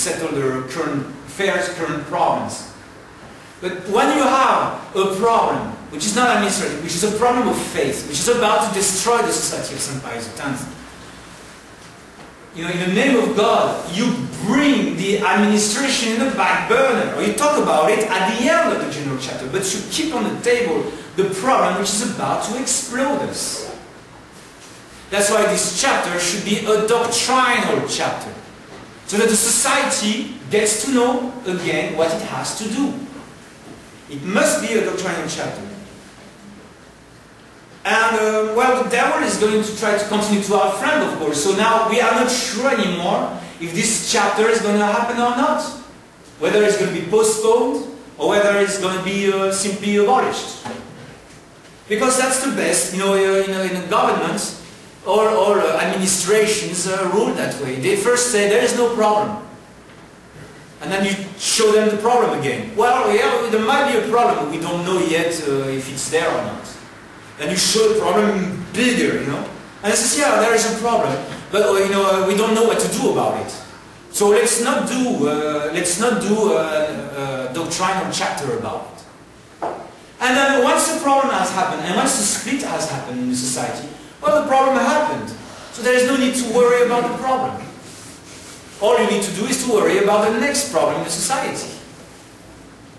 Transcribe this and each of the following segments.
settle their current affairs, current problems. But when you have a problem, which is not administrative, which is a problem of faith, which is about to destroy the society of St. Pius X, you know, in the name of God, you bring the administration in the back burner, or you talk about it at the end of the general chapter, but you keep on the table the problem which is about to explode us. That's why this chapter should be a doctrinal chapter, so that the society gets to know again what it has to do. It must be a doctrinal chapter. And, well, the devil is going to try to continue to our friend, of course. So now we are not sure anymore if this chapter is going to happen or not. Whether it's going to be postponed or whether it's going to be simply abolished. Because that's the best, you know, in a government, all administrations rule that way. They first say there is no problem. And then you show them the problem again. Well, yeah, there might be a problem, but we don't know yet if it's there or not. Then you show the problem bigger, you know. And it says, yeah, there is a problem, but you know, we don't know what to do about it. So let's not do a doctrinal chapter about it. And then once the problem has happened, and once the split has happened in the society, well, the problem happened. So there is no need to worry about the problem. All you need to do is to worry about the next problem in the society.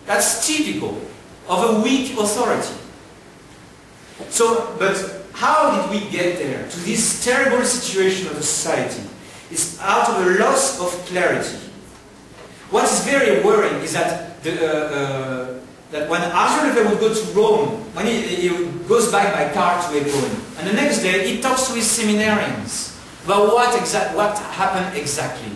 That's typical of a weak authority. So, but how did we get there, to this terrible situation of the society? It's out of a loss of clarity. What is very worrying is that that when Arthur Lefebvre would go to Rome, when he goes back by car to Rome, and the next day he talks to his seminarians about what happened exactly.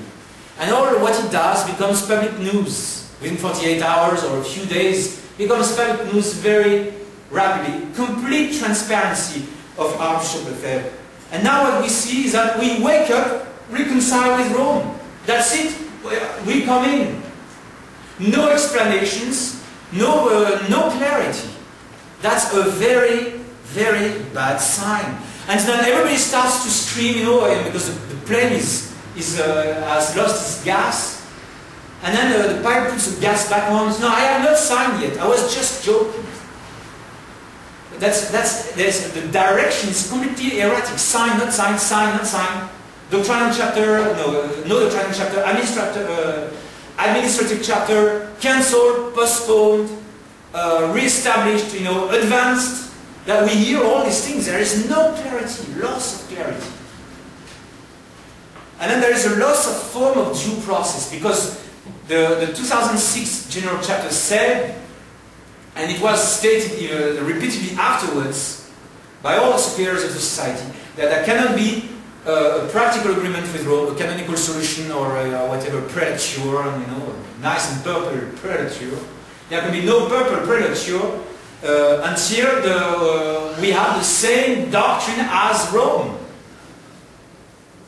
And all what he does becomes public news. Within 48 hours or a few days, becomes public news very rapidly. Complete transparency of Archbishop Lefebvre. And now what we see is that we wake up, reconcile with Rome. That's it. We come in. No explanations, no clarity. That's a very, very bad sign. And then everybody starts to scream, you know, because the plane has lost its gas. And then the pilot puts the gas back on. No, I have not signed yet. I was just joking. The direction is completely erratic. Sign, not sign, sign, not sign. Doctrinal chapter, no doctrinal chapter, administrative chapter, cancelled, postponed, re-established, you know, advanced. That we hear all these things. There is no clarity, loss of clarity. And then there is a loss of form of due process, because the 2006 General Chapter said, and it was stated repeatedly afterwards by all the superiors of the society, that there cannot be a practical agreement with Rome, a canonical solution, or whatever prelature, you know, nice and purple prelature. There can be no purple prelature until we have the same doctrine as Rome.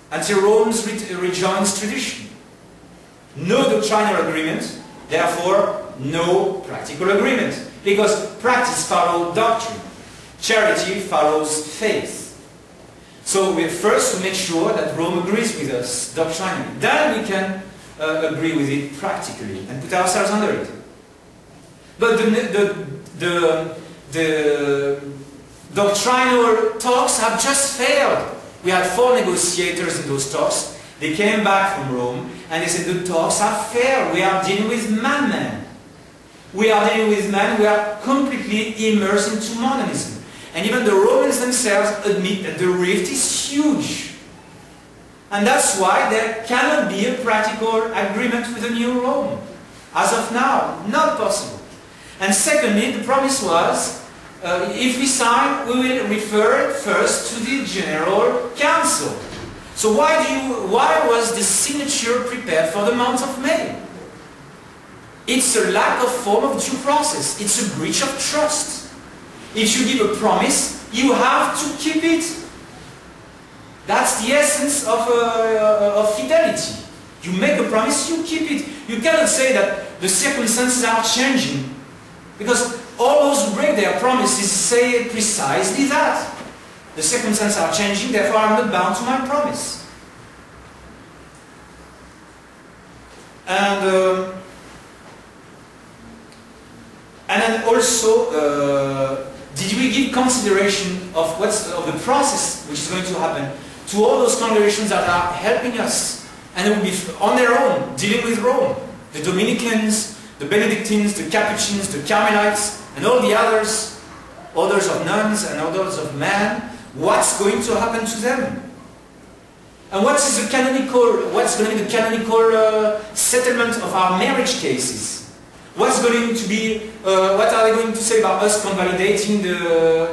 Until Rome rejoins tradition. No doctrinal agreement, therefore no practical agreement. Because practice follows doctrine. Charity follows faith. So we have first to make sure that Rome agrees with us doctrinally. Then we can agree with it practically and put ourselves under it. But the doctrinal talks have just failed. We had 4 negotiators in those talks. They came back from Rome and they said the talks have failed. We are dealing with madmen. We are dealing with men who are completely immersed into modernism. And even the Romans themselves admit that the rift is huge. And that's why there cannot be a practical agreement with the new Rome. As of now, not possible. And secondly, the promise was, if we sign, we will refer it first to the General Council. So why was the signature prepared for the month of May? It's a lack of form of due process. It's a breach of trust. If you give a promise, you have to keep it. That's the essence of fidelity. You make a promise, you keep it. You cannot say that the circumstances are changing, because all those who break their promises say precisely that. The circumstances are changing, therefore I am not bound to my promise. And then also, did we give consideration of the process which is going to happen to all those congregations that are helping us and will be on their own dealing with Rome? The Dominicans, the Benedictines, the Capuchins, the Carmelites, and all the others, orders of nuns and orders of men. What's going to happen to them? And what's going to be the canonical settlement of our marriage cases? What's going to be? What are they going to say about us convalidating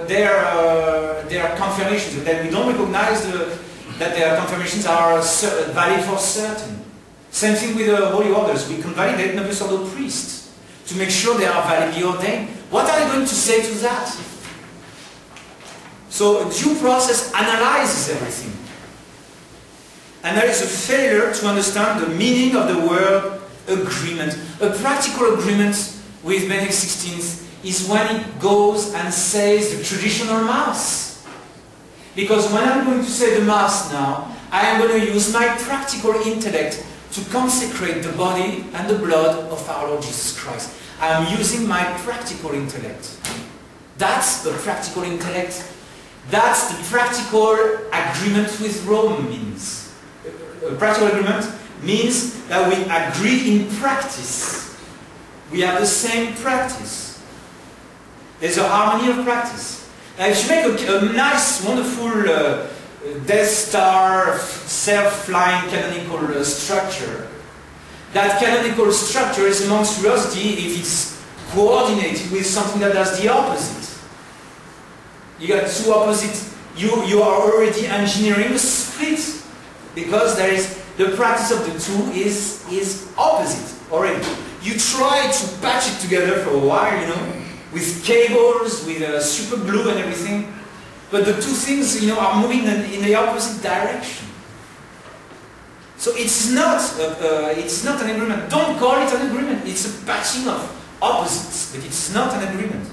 their confirmations? That we don't recognize that their confirmations are valid for certain. Same thing with the holy orders. We convalidate Novus Ordo priests to make sure they are validly ordained. What are they going to say to that? So due process analyzes everything. And there is a failure to understand the meaning of the word agreement. A practical agreement with Benedict XVI is when it goes and says the traditional Mass. Because when I'm going to say the Mass now, I am going to use my practical intellect to consecrate the body and the blood of our Lord Jesus Christ. I am using my practical intellect. That's the practical intellect. That's the practical agreement with Rome means. A practical agreement means that we agree in practice. We have the same practice. There's a harmony of practice. Now if you make a nice, wonderful Death Star, self-flying canonical structure, that canonical structure is a monstrosity if it's coordinated with something that does the opposite. You got two opposite, you are already engineering a split, because there is the practice of the two is opposite already. You try to patch it together for a while, you know, with cables, with super glue and everything, but the two things, you know, are moving in the opposite direction. So it's not an agreement. Don't call it an agreement. It's a patching of opposites, but it's not an agreement.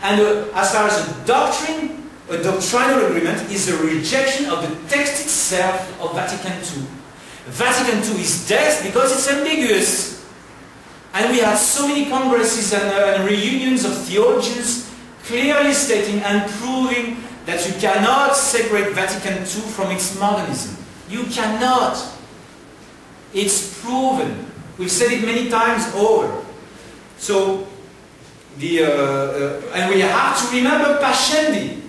And as far as a doctrine, a doctrinal agreement is a rejection of the text itself of Vatican II. Vatican II is dead because it's ambiguous. And we had so many congresses and reunions of theologians clearly stating and proving that you cannot separate Vatican II from its modernism. You cannot. It's proven. We've said it many times over. So, and we have to remember Pascendi.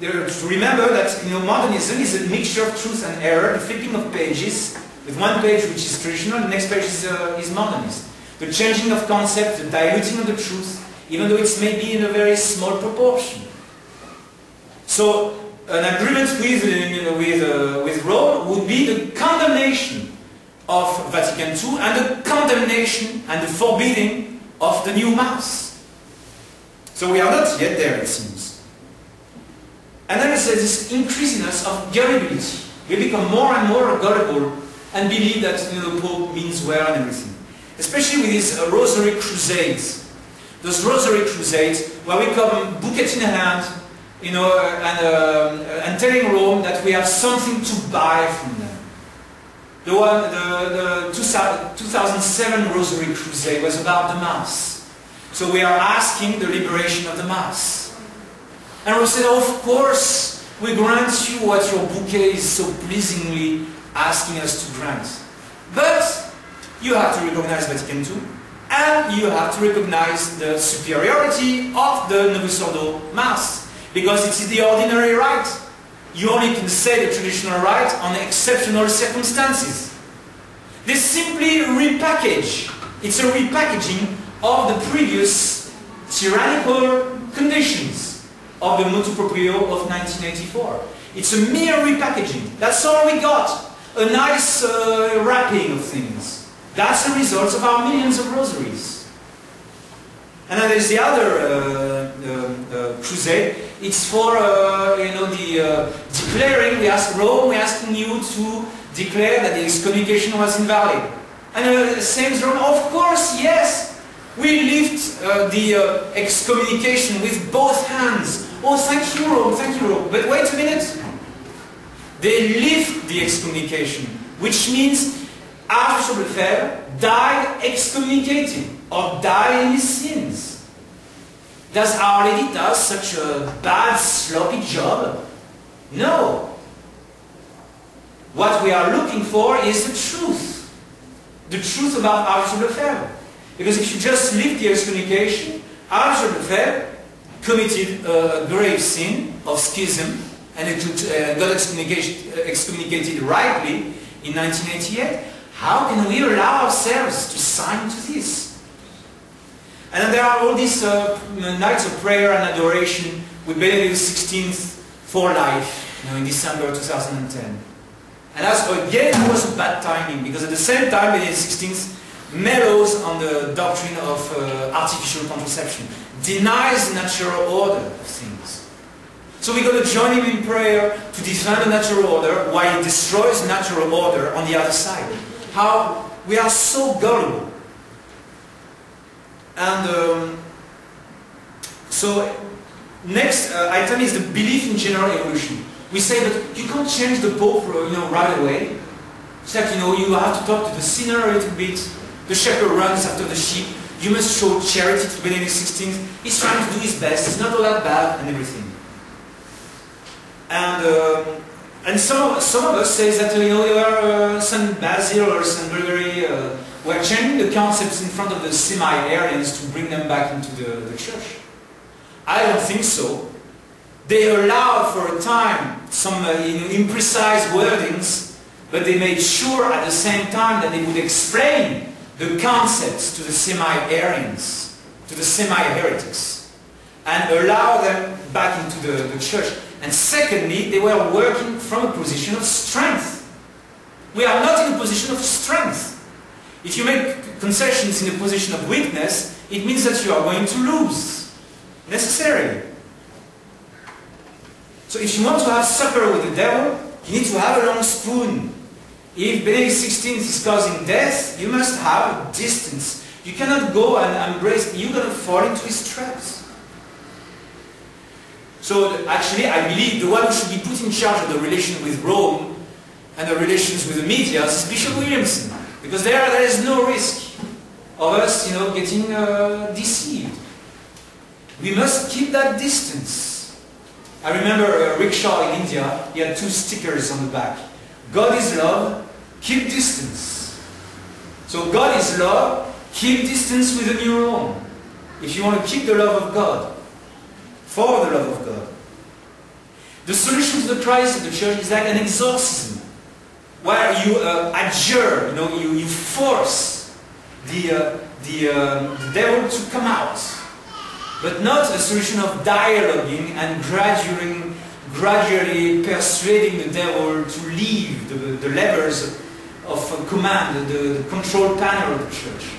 To remember that, you know, modernism is a mixture of truth and error, the flipping of pages, with one page which is traditional, the next page is modernist. The changing of concept, the diluting of the truth, even though it's maybe in a very small proportion. So, an agreement with Rome would be the condemnation of Vatican II and the condemnation and the forbidding of the new Mass. So we are not yet there, it seems. And then there's this increasiness of gullibility. We become more and more gullible and believe that, you know, the Pope means well and everything. Especially with these Rosary Crusades. Those Rosary Crusades where we come bouquet in hand, you know, and telling Rome that we have something to buy from them. The 2007 Rosary Crusade was about the Mass. So we are asking the liberation of the Mass. And we said, oh, of course, we grant you what your bouquet is so pleasingly asking us to grant. But you have to recognize Vatican II, and you have to recognize the superiority of the Novus Ordo Mass, because it is the ordinary rite. You only can say the traditional rite on exceptional circumstances. They simply repackage. It's a repackaging of the previous tyrannical conditions of the motu proprio of 1984. It's a mere repackaging. That's all we got. A nice wrapping of things. That's the result of our millions of rosaries. And then there's the other crusade. It's for you know, the declaring. We ask Rome. We're asking you to declare that the excommunication was invalid. And same as Rome. Of course, yes. We lift the excommunication with both hands. Oh, thank you, Rome. Thank you, Rome. But wait a minute. They lift the excommunication, which means Archbishop Lefebvre died excommunicated or died in his sins. Does Our Lady do such a bad, sloppy job? No. What we are looking for is the truth. The truth about Archbishop Lefebvre. Because if you just leave the excommunication, Archbishop Lefebvre committed a grave sin of schism and it got excommunicated rightly in 1988. How can we allow ourselves to sign to this? And then there are all these nights of prayer and adoration with Benedict XVI for life, in December 2010. And that's, again, it was a bad timing, because at the same time Benedict XVI mellows on the doctrine of artificial contraception, denies the natural order of things. So we're going to join him in prayer to defend the natural order while he destroys the natural order on the other side. How we are so gullible. And so next item is the belief in general evolution. We say that you can't change the Pope right away. It's like, you have to talk to the sinner a little bit. The shepherd runs after the sheep. You must show charity to Benedict XVI. He's trying to do his best. It's not all that bad and everything. And some of us say that St. Basil or St. Gregory were changing the concepts in front of the semi-Arians to bring them back into the church. I don't think so. They allowed for a time some imprecise wordings, but they made sure at the same time that they would explain the concepts to the semi-Arians, to the semi-heretics, and allow them back into the church. And secondly, they were working from a position of strength. We are not in a position of strength. If you make concessions in a position of weakness, it means that you are going to lose, necessarily. So if you want to have supper with the devil, you need to have a long spoon. If Benedict XVI is causing death, you must have a distance. You cannot go and embrace, you're going to fall into his traps. So actually, I believe the one who should be put in charge of the relation with Rome and the relations with the media is Bishop Williamson. Because there is no risk of us, getting deceived. We must keep that distance. I remember a rickshaw in India, he had 2 stickers on the back. God is love, keep distance. So God is love, keep distance with the new Rome. If you want to keep the love of God, for the love of God. The solution to the crisis of the church is like an exorcism, where you adjure, you force the devil to come out, but not a solution of dialoguing and gradually persuading the devil to leave the levers of command, the control panel of the church.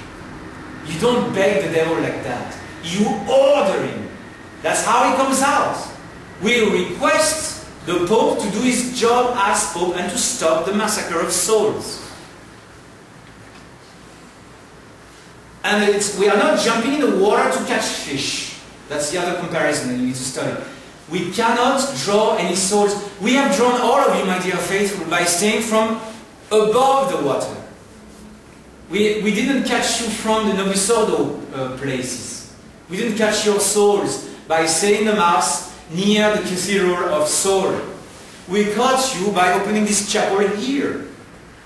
You don't beg the devil like that. You order him. That's how he comes out. We request the Pope to do his job as Pope and to stop the massacre of souls. And we are not jumping in the water to catch fish. That's the other comparison that you need to study. We cannot draw any souls. We have drawn all of you, my dear faithful, by staying from above the water. We didn't catch you from the Novus Ordo places. We didn't catch your souls by saying the Mass near the Cathedral of Seoul. We caught you by opening this chapel here.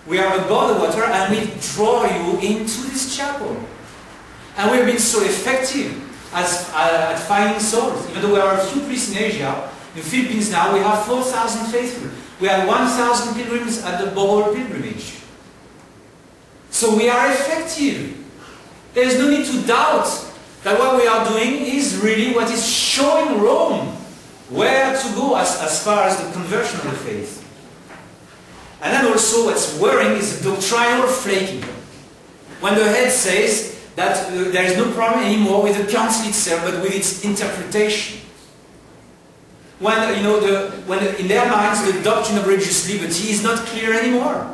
We are above the water and we draw you into this chapel. And we've been so effective at finding souls. Even though we are a few priests in Asia, in the Philippines now we have 4,000 faithful. We have 1,000 pilgrims at the Bohol pilgrimage. So we are effective. There is no need to doubt that what we are doing is really what is showing Rome where to go as far as the conversion of the faith. And then also what's worrying is the doctrinal flaking. When the head says that there is no problem anymore with the council itself, but with its interpretation. When, when in their minds the doctrine of religious liberty is not clear anymore.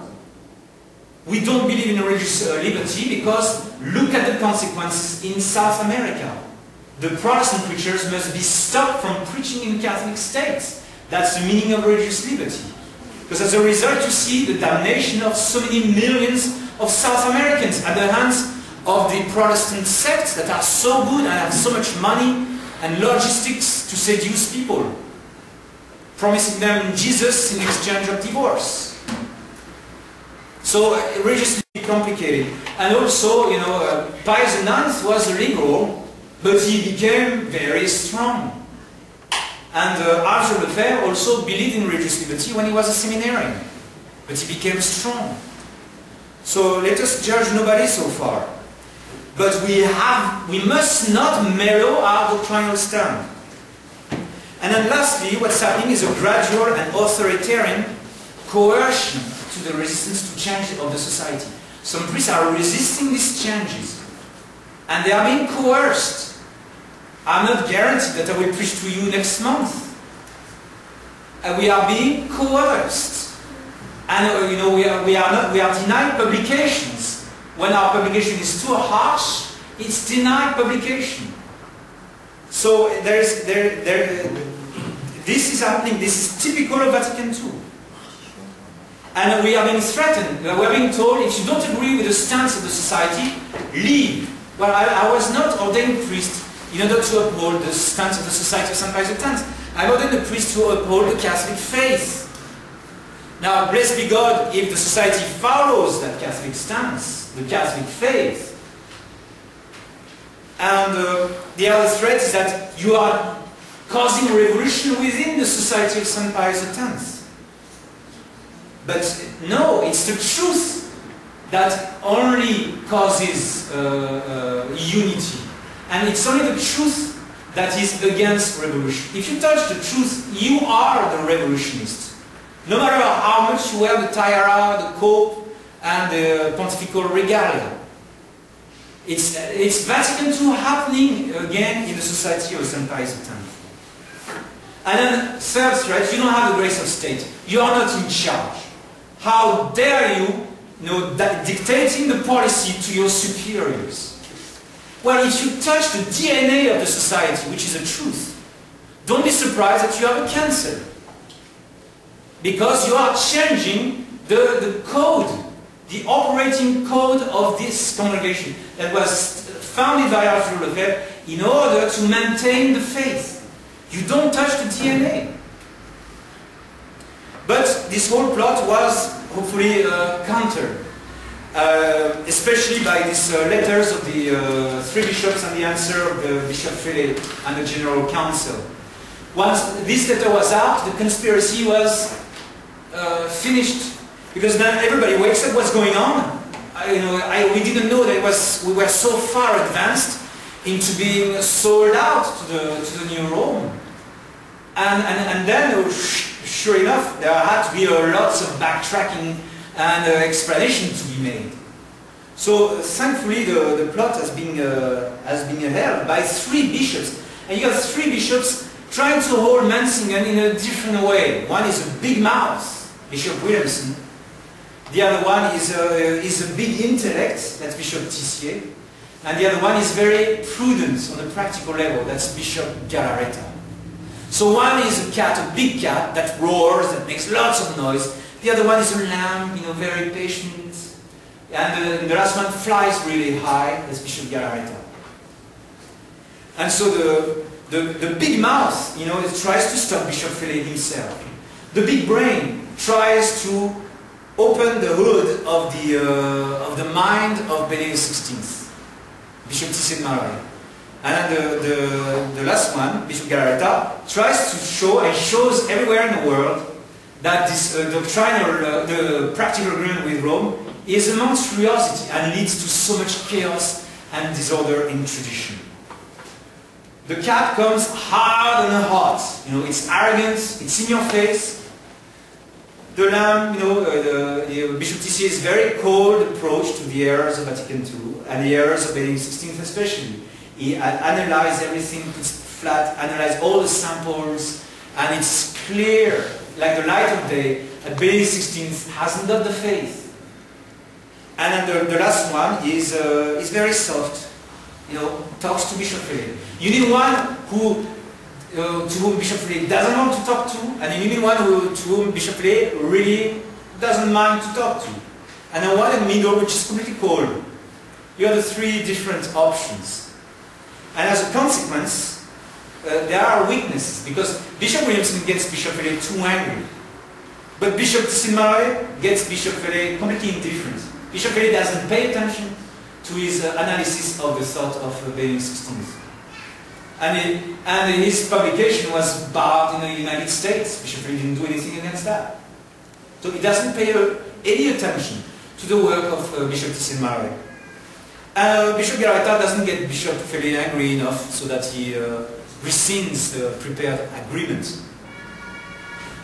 We don't believe in religious liberty because look at the consequences in South America. The Protestant preachers must be stopped from preaching in Catholic states. That's the meaning of religious liberty. Because as a result you see the damnation of so many millions of South Americans, at the hands of the Protestant sects that are so good and have so much money and logistics to seduce people, promising them Jesus in exchange of divorce. So religiously complicated. And also, you know, Pius IX was a liberal, but he became very strong. And Arthur Lefebvre also believed in religious liberty when he was a seminarian, but he became strong. So let us judge nobody so far. But we must not mellow our doctrinal stand. And then lastly, what's happening is a gradual and authoritarian coercion to the resistance to change of the society. Some priests are resisting these changes, and they are being coerced. I'm not guaranteed that I will preach to you next month. We are being coerced, and you know, we are denied publications. When our publication is too harsh, it's denied publication. So this is happening. This is typical of Vatican II. And we are being threatened. We are being told, if you don't agree with the stance of the society, leave. Well, I was not ordained priest in order to uphold the stance of the Society of St. Pius X. I ordained a priest to uphold the Catholic faith. Now, blessed be God if the society follows that Catholic stance, the Catholic faith. And the other threat is that you are causing revolution within the Society of St. Pius X. But no, it's the truth that only causes unity. And it's only the truth that is against revolution. If you touch the truth, you are the revolutionist. No matter how much you wear the tiara, the cope, and the pontifical regalia. It's Vatican II happening again in the Society of St. Pius X. And then, third threat, you don't have the grace of state. You are not in charge. How dare you, dictating the policy to your superiors? Well, if you touch the DNA of the society, which is the truth, don't be surprised that you have a cancer. Because you are changing the code, the operating code of this congregation that was founded by Arthur Lefebvre in order to maintain the faith. You don't touch the DNA. But this whole plot was hopefully countered, especially by these letters of the three bishops and the answer of the Bishop Fr.Chazal'S and the General Council. Once this letter was out, the conspiracy was finished, because then everybody wakes up, what's going on? We didn't know that we were so far advanced into being sold out to the new Rome. And then, sure enough, there had to be lots of backtracking and explanation to be made. So thankfully the plot has been held by three bishops. And you have three bishops trying to hold Mansingen in a different way. One is a big mouth, Bishop Williamson. The other one is a big intellect, that's Bishop Tissier. And the other one is very prudent on a practical level, that's Bishop Galarreta. So one is a cat, a big cat, that roars, that makes lots of noise. The other one is a lamb, very patient. And the last one flies really high, that's Bishop Galarreta. And so the big mouth, it tries to stop Bishop Fr.Chazal'S himself. The big brain tries to open the hood of the mind of Benedict XVI, Bishop Tissier de Malaga. And the last one, Bishop Galarreta, tries to show and shows everywhere in the world that this doctrinal, the practical agreement with Rome is a monstrosity and leads to so much chaos and disorder in tradition. The cat comes hard and hot. It's arrogant, it's in your face. The lamb, Bishop Tissier is very cold approach to the errors of Vatican II and the errors of Benedict XVI especially. He analyzed everything, puts it flat, analyzed all the samples, and it's clear, like the light of day, that Benedict XVI hasn't got the faith. And then the last one is very soft, talks to Bishop Fr.Chazal'S. You need one to whom Bishop Fr.Chazal'S doesn't want to talk to, and you need one to whom Bishop Fr.Chazal'S really doesn't mind to talk to. and then one in the middle which is completely cold. You have the three different options. And as a consequence, there are weaknesses, because Bishop Williamson gets Bishop Fr. too angry. But Bishop St. gets Bishop Fr. completely indifferent. Bishop Fr. doesn't pay attention to his analysis of the thought of Benedict XVI. And his publication was barred in the United States. Bishop Fr. didn't do anything against that. So he doesn't pay any attention to the work of Bishop St. And Bishop Galarreta doesn't get Bishop Fr. angry enough so that he rescinds the prepared agreement.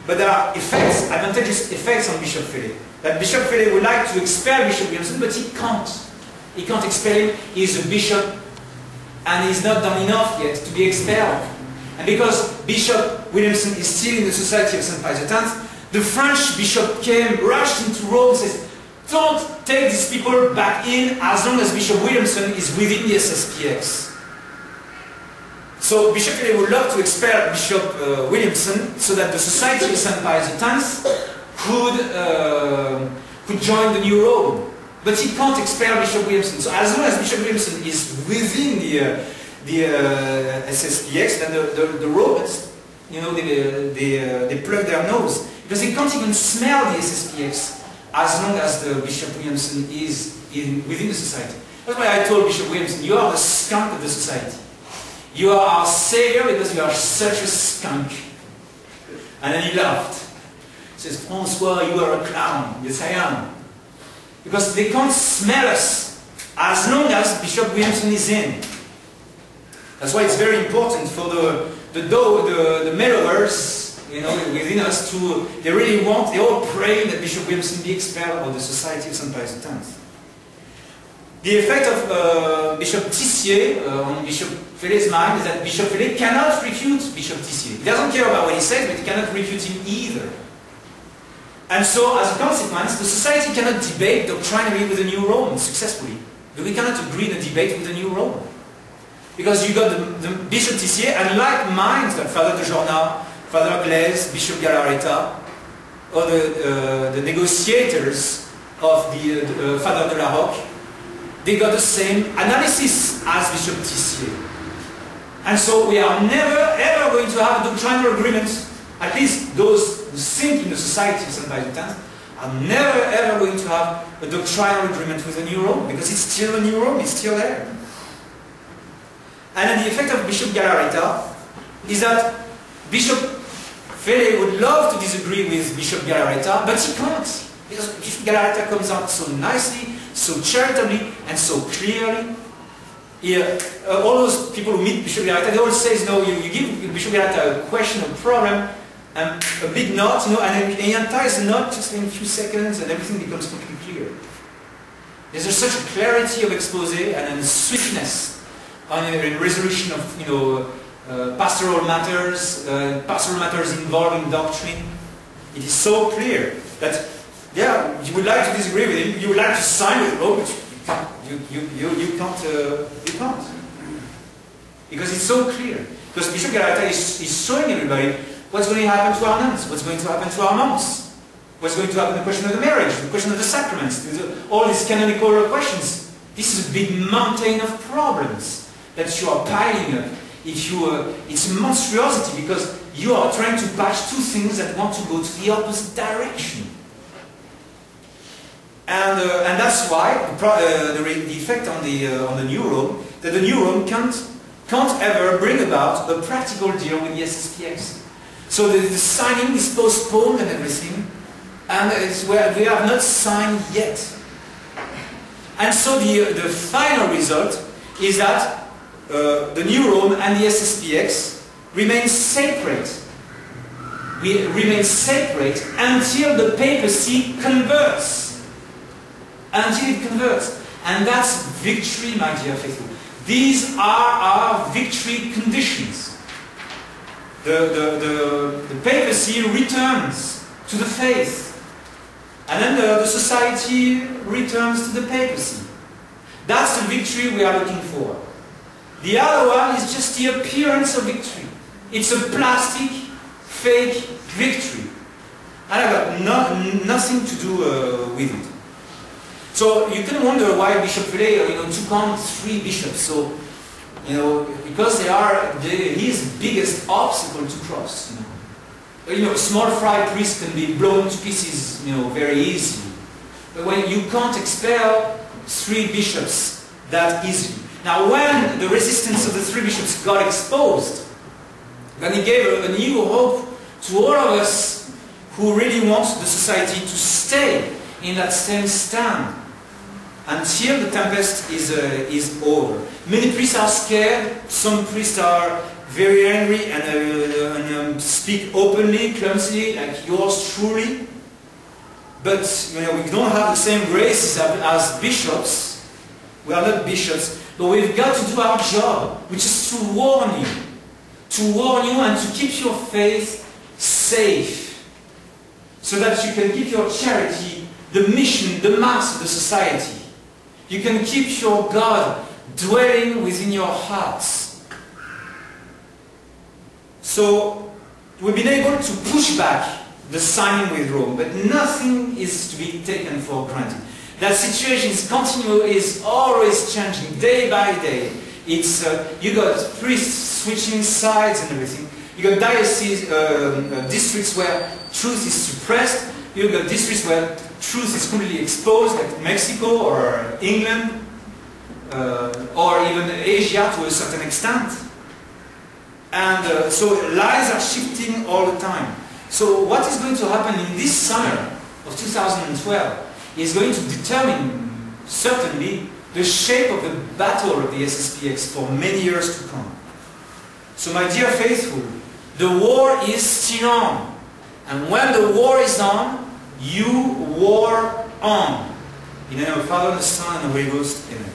But there are effects, advantageous effects on Bishop Fr. That Bishop Fr. would like to expel Bishop Williamson, but he can't. He can't expel him. He's a bishop, and he's not done enough yet to be expelled. And because Bishop Williamson is still in the Society of St. Pius X, the French bishop rushed into Rome and says, don't take these people back in as long as Bishop Williamson is within the Sspx. So Bishop Fr. would love to expel Bishop Williamson so that the Society of St. Pius X could join the new Rome. But he can't expel Bishop Williamson. So as long as Bishop Williamson is within the Sspx, then the Romans, you know, they plug their nose, because they can't even smell the Sspx as long as the Bishop Williamson is within the society. That's why I told Bishop Williamson, you are the skunk of the society. You are our savior because you are such a skunk. And then he laughed. He says, François, you are a clown. Yes, I am. Because they can't smell us as long as Bishop Williamson is in. That's why it's very important for the mellowers, you know, within us to, they're all praying that Bishop Williamson be expelled of the Society of St. Pius X. The effect of Bishop Tissier on Bishop Fr.'s mind is that Bishop Fr. cannot refute Bishop Tissier. He doesn't care about what he says, but he cannot refute him either. And so, as a consequence, the society cannot debate doctrinally with the New Rome successfully. We cannot agree in a debate with the New Rome. Because you got the Bishop Tissier and like minds like Father de Jornat, Father Glaise, Bishop Galarreta, or the negotiators of the Father de la Roque, they got the same analysis as Bishop Tissier. And so we are never ever going to have a doctrinal agreement, at least those who think in the Society of St. Pius X are never ever going to have a doctrinal agreement with the New Rome, because it's still the New Rome, it's still there. And then the effect of Bishop Galarreta is that Bishop Fr. would love to disagree with Bishop Galarreta, but he can't. Because Bishop Galarreta comes out so nicely, so charitably, and so clearly. All those people who meet Bishop Galarreta, they all say, no, you give Bishop Galarreta a question, a problem, and a big knot, you know, and he unties the knot just in a few seconds, and everything becomes completely clear. There's such a clarity of expose and a swiftness in resolution of, you know, pastoral matters involving doctrine. It is so clear that, yeah, you would like to disagree with him, you would like to sign with him, but you can't. Because it's so clear. Because Bishop Galarreta is showing everybody what's going to happen to our nuns, what's going to happen to our monks, what's going to happen to the question of the marriage, the question of the sacraments, all these canonical questions. This is a big mountain of problems that you are piling up. It's a monstrosity because you are trying to patch two things that want to go to the opposite direction. And that's why the effect on the New Rome, that the New Rome can't ever bring about a practical deal with the Sspx. So the signing is postponed and everything, and it's where we have not signed yet. And so the final result is that the New Rome and the Sspx remain separate. We remain separate until the papacy converts. Until it converts. And that's victory, my dear faithful. These are our victory conditions. The papacy returns to the faith. And then the society returns to the papacy. That's the victory we are looking for. The other one is just the appearance of victory. It's a plastic, fake victory. And I've got nothing to do with it. So you can wonder why Bishop Relay, took on 3 bishops. So, because they are his biggest obstacle to cross. A small fry priest can be blown to pieces, very easily. But when you can't expel 3 bishops that easily. Now, when the resistance of the 3 bishops got exposed, then he gave a new hope to all of us who really want the society to stay in that same stand until the tempest is over. Many priests are scared. Some priests are very angry and speak openly, clumsily, like yours truly. But we don't have the same graces as bishops. We are not bishops, but we've got to do our job, which is to warn you and to keep your faith safe, so that you can keep your charity, the mission, the mass of the society. You can keep your God dwelling within your hearts. So we've been able to push back the signing with Rome, but nothing is to be taken for granted. That situation is continual, is always changing day by day. It's you got priests switching sides and everything. You got diocese districts where truth is suppressed. You got districts where truth is completely exposed, like Mexico or England, or even Asia to a certain extent. And so lies are shifting all the time. So what is going to happen in this summer of 2012 is going to determine, certainly, the shape of the battle of the SSPX for many years to come. So my dear faithful, the war is still on. And when the war is on, you war on. In the name of the Father, the Son, and the Holy Ghost. Amen.